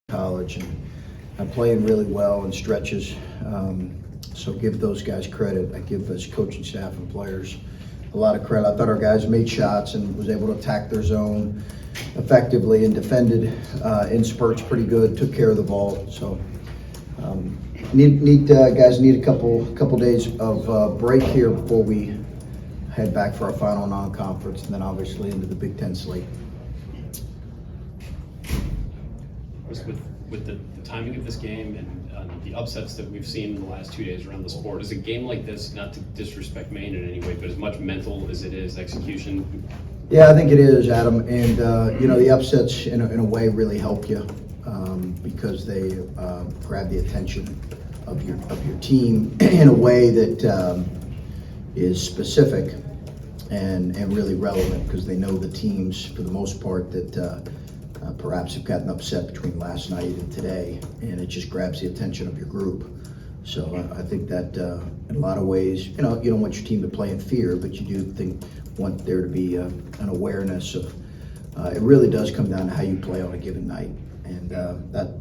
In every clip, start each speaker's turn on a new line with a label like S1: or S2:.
S1: college, and I'm playing really well in stretches. So give those guys credit. I give us coaching staff and players a lot of credit. I thought our guys made shots and was able to attack their zone effectively and defended in spurts pretty good. Took care of the ball. So guys need a couple days of break here before we head back for our final non-conference, and then obviously into the Big Ten slate.
S2: With the timing of this game and the upsets that we've seen in the last 2 days around the sport, is a game like this, not to disrespect Maine in any way, but as much mental as it is execution?
S1: Yeah, I think it is, Adam. And the upsets in a way really help you because they grab the attention of your team in a way that is specific and really relevant, because they know the teams for the most part that perhaps have gotten upset between last night and today, and it just grabs the attention of your group. So I think that in a lot of ways, you don't want your team to play in fear, but you do want there to be an awareness of. It really does come down to how you play on a given night, and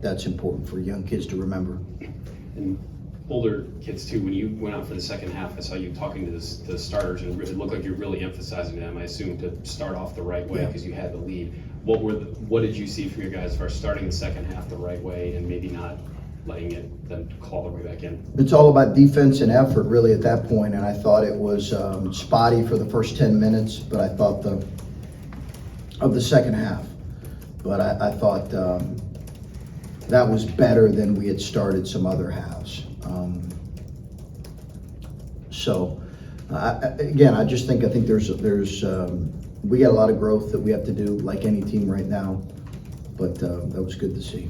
S1: that's important for young kids to remember.
S2: And older kids too. When you went out for the second half, I saw you talking to the starters, and it looked like you're really emphasizing them. I assume to start off the right way because you had the lead. What did you see from your guys as far as starting the second half the right way and maybe not letting it then claw their way back in?
S1: It's all about defense and effort really at that point, and I thought it was spotty for the first 10 minutes, but I thought of the second half. But I thought that was better than we had started some other halves. I just think there's we got a lot of growth that we have to do, like any team right now, but that was good to see.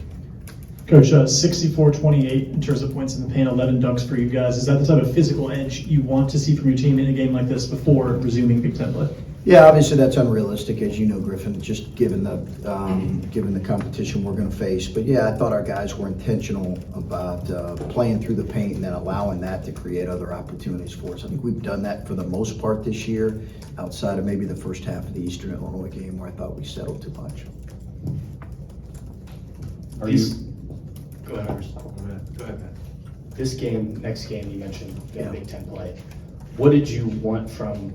S3: Coach, 64-28 in terms of points in the paint, 11 dunks for you guys. Is that the type of physical edge you want to see from your team in a game like this before resuming Big Ten play?
S1: Yeah, obviously that's unrealistic, as you know, Griffin, just given the competition we're going to face. But yeah, I thought our guys were intentional about playing through the paint and then allowing that to create other opportunities for us. I think we've done that for the most part this year, outside of maybe the first half of the Eastern Illinois game where I thought we settled too much.
S4: Go ahead, Matt. This game, next game, you mentioned Big Ten play. What do you want from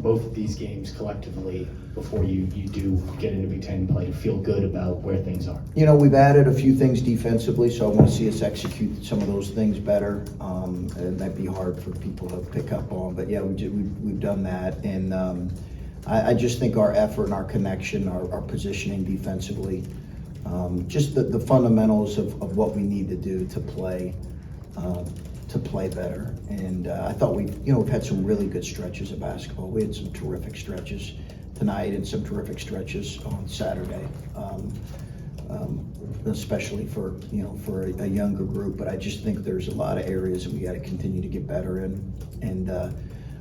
S4: both of these games collectively before you do get into Big Ten play to feel good about where things are?
S1: We've added a few things defensively, so I want to see us execute some of those things better. And that'd be hard for people to pick up on, but yeah, we've done that. And I just think our effort and our connection, our positioning defensively, just the fundamentals of what we need to do to play better. And I thought we've had some really good stretches of basketball. We had some terrific stretches tonight and some terrific stretches on Saturday, especially for a younger group. But I just think there's a lot of areas that we got to continue to get better in. And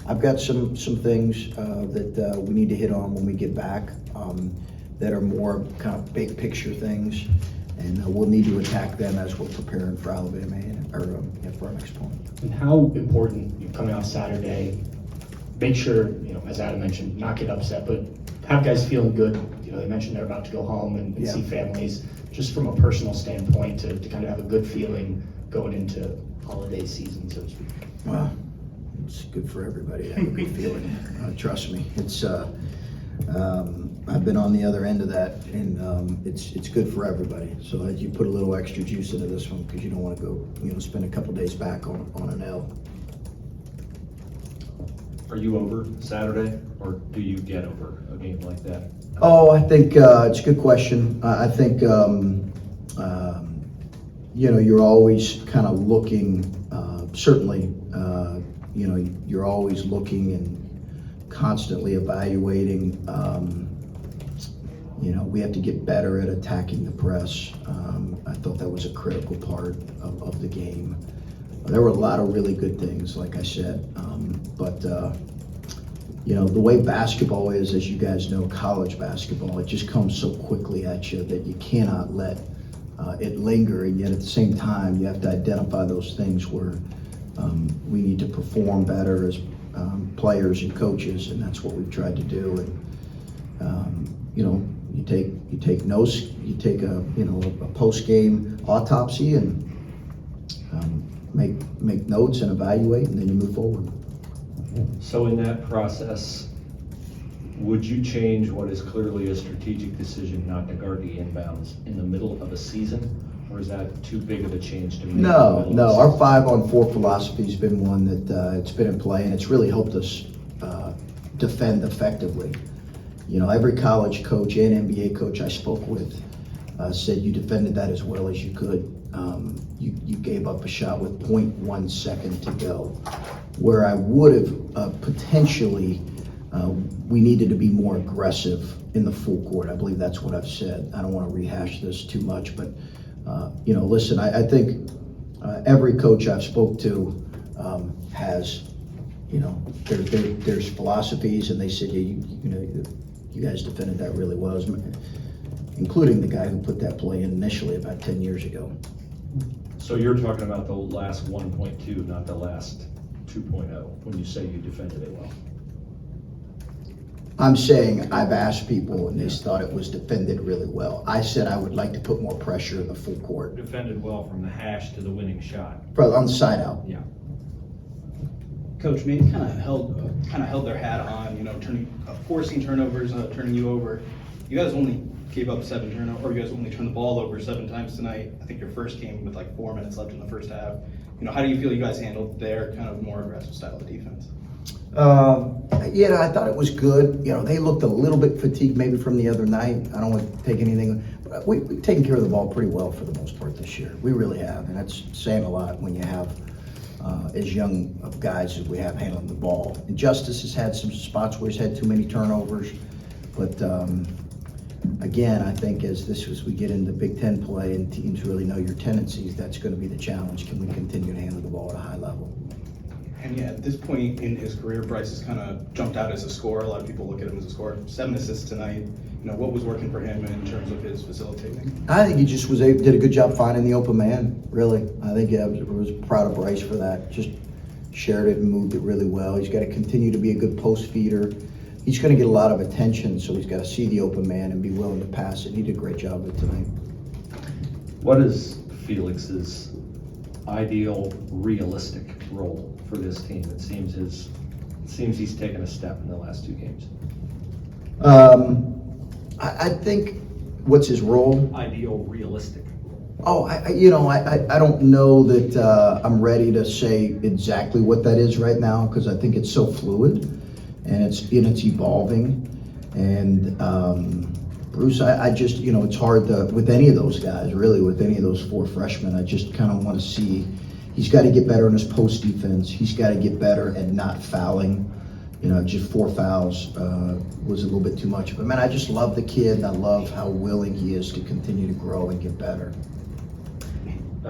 S1: I've got some things that we need to hit on when we get back that are more kind of big picture things. And we'll need to attack them as we're preparing for Alabama for our next opponent.
S4: And how important, coming off Saturday, make sure, as Adam mentioned, not get upset, but have guys feeling good. They mentioned they're about to go home and see families, just from a personal standpoint, to kind of have a good feeling going into holiday season, so to speak.
S1: Well, it's good for everybody to have a good feeling. Trust me, it's. I've been on the other end of that, and it's good for everybody. So you put a little extra juice into this one because you don't want to go, spend a couple days back on an L.
S5: Are you over Saturday, or do you get over a game like that?
S1: Oh, I think it's a good question. I think you're always kind of looking. Certainly, you're always looking and constantly evaluating. We have to get better at attacking the press. I thought that was a critical part of the game. There were a lot of really good things, like I said, but the way basketball is, as you guys know, college basketball, it just comes so quickly at you that you cannot let it linger, and yet at the same time you have to identify those things where we need to perform better as players and coaches, and that's what we've tried to do. And you take a post-game autopsy and make notes and evaluate, and then you move forward.
S5: So in that process, would you change what is clearly a strategic decision not to guard the inbounds in the middle of a season? Or is that too big of a change to make?
S1: No, our 5-on-4 philosophy's been one that it's been in play, and it's really helped us defend effectively. Every college coach and NBA coach I spoke with said you defended that as well as you could. You gave up a shot with 0.1 second to go, where I would have potentially we needed to be more aggressive in the full court. I believe that's what I've said. I don't want to rehash this too much, but listen, I think every coach I've spoke to has, there's philosophies, and they said, you guys defended that really well, including the guy who put that play in initially about 10 years ago.
S5: So you're talking about the last 1.2, not the last 2.0, when you say you defended it well?
S1: I'm saying I've asked people and they thought it was defended really well. I said I would like to put more pressure in the full court.
S6: Defended well from the hash to the winning shot.
S1: On the side out.
S6: Yeah.
S7: Coach, Maine kind of held their hat on, forcing turnovers, turning you over. You guys only gave up 7 turnovers, or you guys only turned the ball over 7 times tonight. I think your first game with like 4 minutes left in the first half. How do you feel you guys handled their kind of more aggressive style of defense?
S1: I thought it was good. They looked a little bit fatigued maybe from the other night. I don't want to take anything, but we've taken care of the ball pretty well for the most part this year. We really have, and that's saying a lot when you have as young of guys as we have handling the ball. And Justice has had some spots where he's had too many turnovers, but again, I think as we get into Big Ten play and teams really know your tendencies, that's going to be the challenge. Can we continue to handle the ball at a high level?
S7: And yeah, at this point in his career, Bryce has kind of jumped out as a scorer. A lot of people look at him as a scorer. 7 assists tonight. What was working for him in terms of his facilitating?
S1: I think he just did a good job finding the open man, really. I think I was proud of Bryce for that. Just shared it and moved it really well. He's got to continue to be a good post feeder. He's going to get a lot of attention, so he's got to see the open man and be willing to pass it. He did a great job of it tonight.
S5: What is Felix's ideal, realistic role for this team? It seems he's taken a step in the last 2 games.
S1: I think, what's his role?
S6: Ideal, realistic.
S1: Oh, I don't know that I'm ready to say exactly what that is right now, because I think it's so fluid and it's evolving. And Bruce, I just, it's hard with any of those guys, really, with any of those 4 freshmen. I just kind of want to see, he's got to get better in his post defense. He's got to get better at not fouling. Just 4 fouls was a little bit too much. But man, I just love the kid, and I love how willing he is to continue to grow and get better.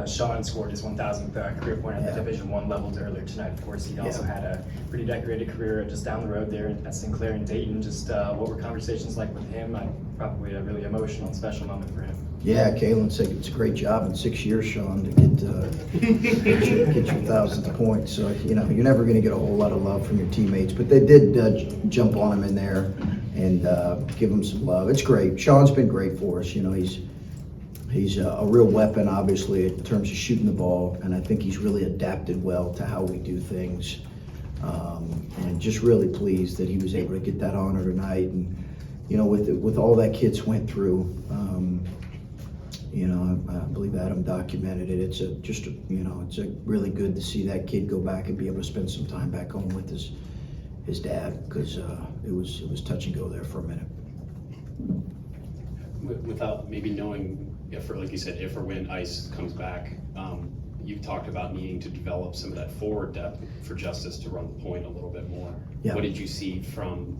S8: Sean scored his 1,000th career point at the Division I level earlier tonight. Of course, he also had a pretty decorated career just down the road there at Sinclair and Dayton. Just what were conversations like with him? Probably a really emotional and special moment for him.
S1: Yeah, Kalen said it's a great job in 6 years, Sean, to get your 1,000th point. So, you're never going to get a whole lot of love from your teammates, but they did jump on him in there and give him some love. It's great. Sean's been great for us. He's a real weapon, obviously, in terms of shooting the ball, and I think he's really adapted well to how we do things. And just really pleased that he was able to get that honor tonight. And with all that kids went through, I believe Adam documented it. It's really good to see that kid go back and be able to spend some time back home with his dad, because it was touch and go there for a minute.
S2: Without maybe knowing if, or like you said, if or when Ice comes back, you've talked about needing to develop some of that forward depth for Justice to run the point a little bit more.
S1: Yeah.
S2: What did you see from,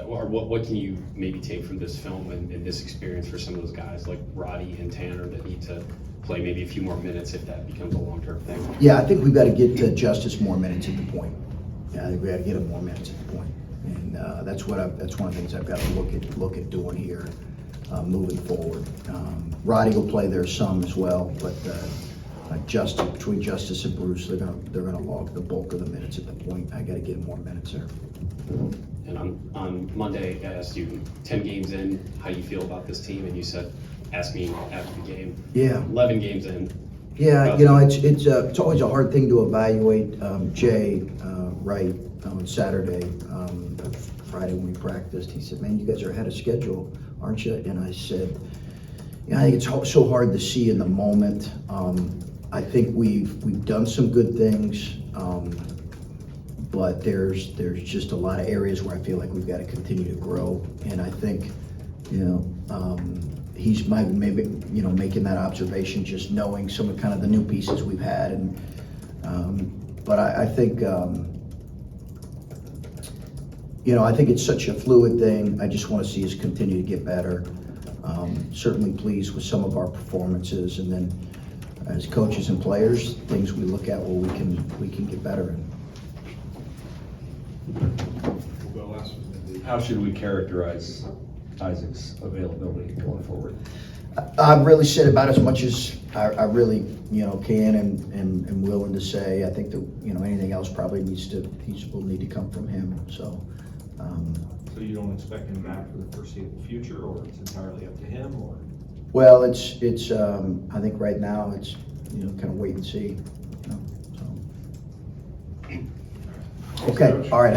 S2: or what can you maybe take from this film and this experience for some of those guys like Roddy and Tanner that need to play maybe a few more minutes if that becomes a long-term thing?
S1: Yeah, I think we've got to get Justice more minutes at the point. Yeah, I think we got to get him more minutes at the point, and that's one of the things I've got to look at doing here. Moving forward. Roddy will play there some as well, but between Justice and Bruce, they're gonna log the bulk of the minutes at the point. I gotta get more minutes there.
S2: And on Monday, I asked you, 10 games in, how do you feel about this team? And you said, ask me after the game.
S1: Yeah.
S2: 11 games in.
S1: Yeah, you know, it's always a hard thing to evaluate. Jay Wright on Saturday, Friday when we practiced, he said, "Man, you guys are ahead of schedule, aren't you?" And I said, "Yeah, I think it's so hard to see in the moment. I think we've done some good things, but there's just a lot of areas where I feel like we've got to continue to grow." And I think, you know, he's maybe making that observation, just knowing some of kind of the new pieces we've had. And but I think I think it's such a fluid thing. I just want to see us continue to get better. Certainly pleased with some of our performances, and then as coaches and players, things we look at where we can get better in.
S5: How should we characterize Isaac's availability going forward?
S1: I've really said about as much as I really can and am willing to say. I think that anything else probably will need to come from him. So.
S6: So you don't expect him back for the foreseeable future, or it's entirely up to him, or?
S1: Well, it's I think right now it's kind of wait and see. So. Okay, all right.